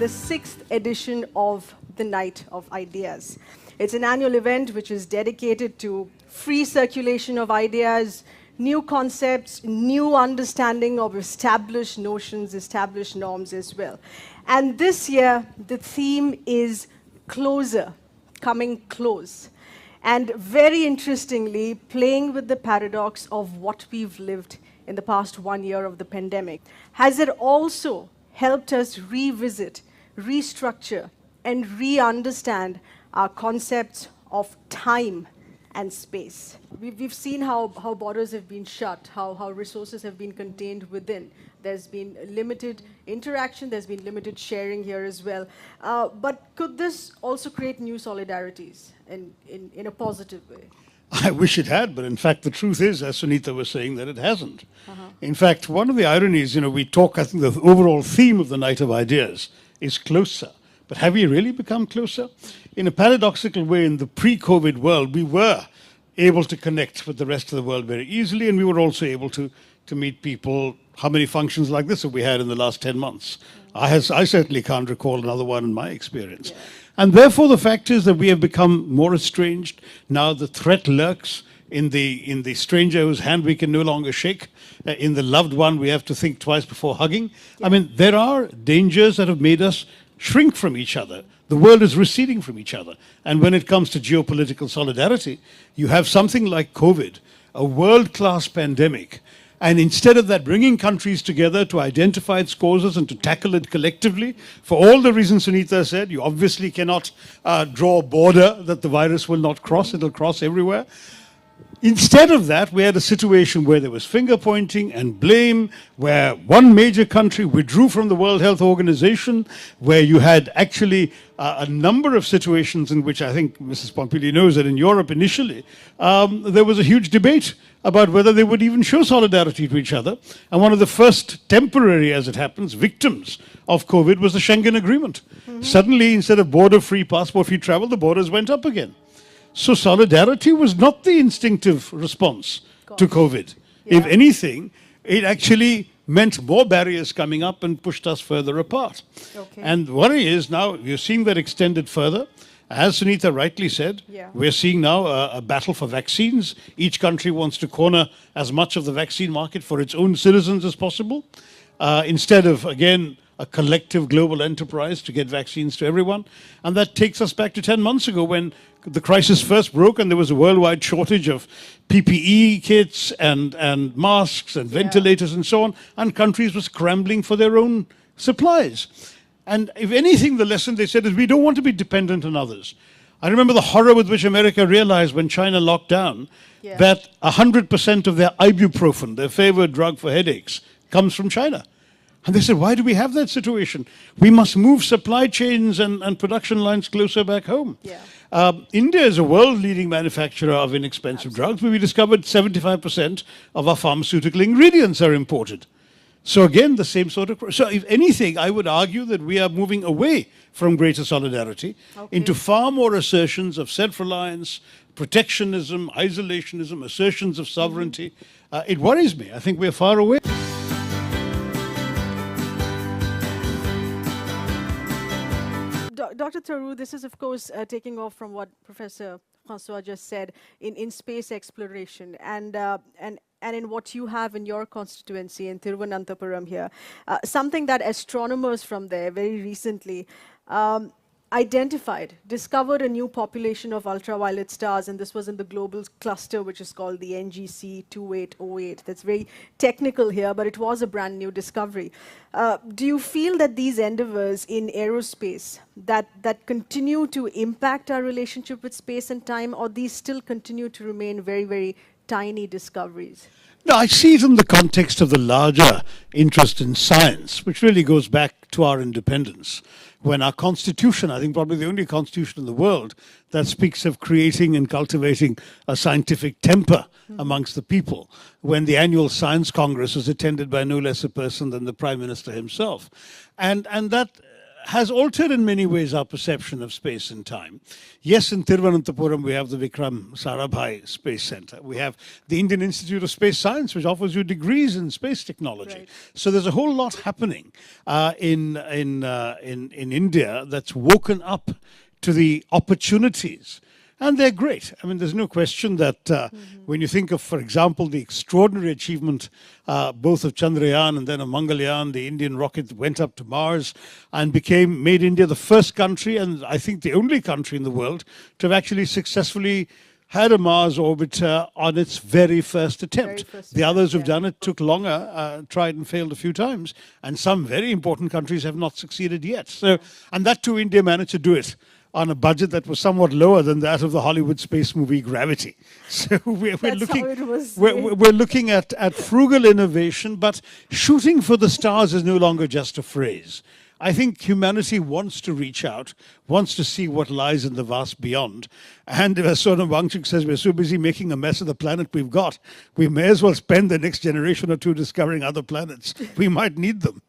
the 6th edition of the Night of Ideas. It's an annual event which is dedicated to free circulation of ideas, new concepts, new understanding of established notions, established norms as well. And this year, the theme is closer, coming close. And very interestingly, playing with the paradox of what we've lived in the past 1 year of the pandemic. Has it also helped us revisit, restructure, and re-understand our concepts of time and space? We've seen how borders have been shut, how resources have been contained within. There's been limited interaction, there's been limited sharing here as well. But could this also create new solidarities in a positive way? I wish it had, but in fact, the truth is, as Sunita was saying, that it hasn't. In fact, one of the ironies, we talk, I think the overall theme of the Night of Ideas is closer. But have we really become closer? In a paradoxical way, in the pre-COVID world, we were able to connect with the rest of the world very easily, and we were also able to meet people. How many functions like this have we had in the last 10 months? I certainly can't recall another one in my experience. Yeah. And therefore, the fact is that we have become more estranged. Now the threat lurks in the stranger whose hand we can no longer shake. In the loved one, we have to think twice before hugging. Yeah. I mean, there are dangers that have made us shrink from each other. The world is receding from each other. And when it comes to geopolitical solidarity, you have something like COVID, a world-class pandemic. And instead of that, bringing countries together to identify its causes and to tackle it collectively, for all the reasons Sunita said, you obviously cannot draw a border that the virus will not cross, it'll cross everywhere. Instead of that, we had a situation where there was finger-pointing and blame, where one major country withdrew from the World Health Organization, where you had actually a number of situations in which I think Mrs. Pompili knows that in Europe initially, there was a huge debate about whether they would even show solidarity to each other. And one of the first temporary, as it happens, victims of COVID was the Schengen Agreement. Suddenly, instead of border-free, passport-free travel, the borders went up again. So solidarity was not the instinctive response to COVID. Yeah. If anything, it actually meant more barriers coming up and pushed us further apart. Okay. And the worry is now we're seeing that extended further. As Sunita rightly said, we're seeing now a battle for vaccines. Each country wants to corner as much of the vaccine market for its own citizens as possible, instead of, again, a collective global enterprise to get vaccines to everyone. And that takes us back to 10 months ago when the crisis first broke and there was a worldwide shortage of PPE kits and masks and ventilators and so on, and countries were scrambling for their own supplies. And if anything, the lesson they said is we don't want to be dependent on others. I remember the horror with which America realized when China locked down that 100% of their ibuprofen, their favorite drug for headaches, comes from China. And they said, why do we have that situation? We must move supply chains and production lines closer back home. Yeah. India is a world-leading manufacturer of inexpensive drugs, but we discovered 75% of our pharmaceutical ingredients are imported. So again, the same sort of... So if anything, I would argue that we are moving away from greater solidarity into far more assertions of self-reliance, protectionism, isolationism, assertions of sovereignty. It worries me. I think we're far away. Dr. Tharoor, this is, of course, taking off from what Professor Francois just said in space exploration and in what you have in your constituency in Thiruvananthapuram here. Something that astronomers from there very recently discovered a new population of ultraviolet stars, and this was in the global cluster, which is called the NGC 2808. That's very technical here, but it was a brand new discovery. Do you feel that these endeavors in aerospace that continue to impact our relationship with space and time, or these still continue to remain very, very tiny discoveries? No, I see it in the context of the larger interest in science, which really goes back to our independence. When our constitution, I think probably the only constitution in the world that speaks of creating and cultivating a scientific temper amongst the people, when the annual Science Congress is attended by no less a person than the Prime Minister himself. And that has altered in many ways our perception of space and time. Yes, in Thiruvananthapuram we have the Vikram Sarabhai Space Center. We have the Indian Institute of Space Science, which offers you degrees in space technology. Right. So there's a whole lot happening in India that's woken up to the opportunities. And they're great. I mean, there's no question that when you think of, for example, the extraordinary achievement both of Chandrayaan and then of Mangalyaan, the Indian rocket went up to Mars and made India the first country, and I think the only country in the world, to have actually successfully had a Mars orbiter on its very first attempt. The others who've done it took longer, tried and failed a few times, and some very important countries have not succeeded yet. So, and that too, India managed to do it on a budget that was somewhat lower than that of the Hollywood space movie Gravity. So we're looking at frugal innovation, but shooting for the stars is no longer just a phrase. I think humanity wants to reach out, wants to see what lies in the vast beyond. And as Sonam Wangchuk says, we're so busy making a mess of the planet we've got, we may as well spend the next generation or two discovering other planets. We might need them.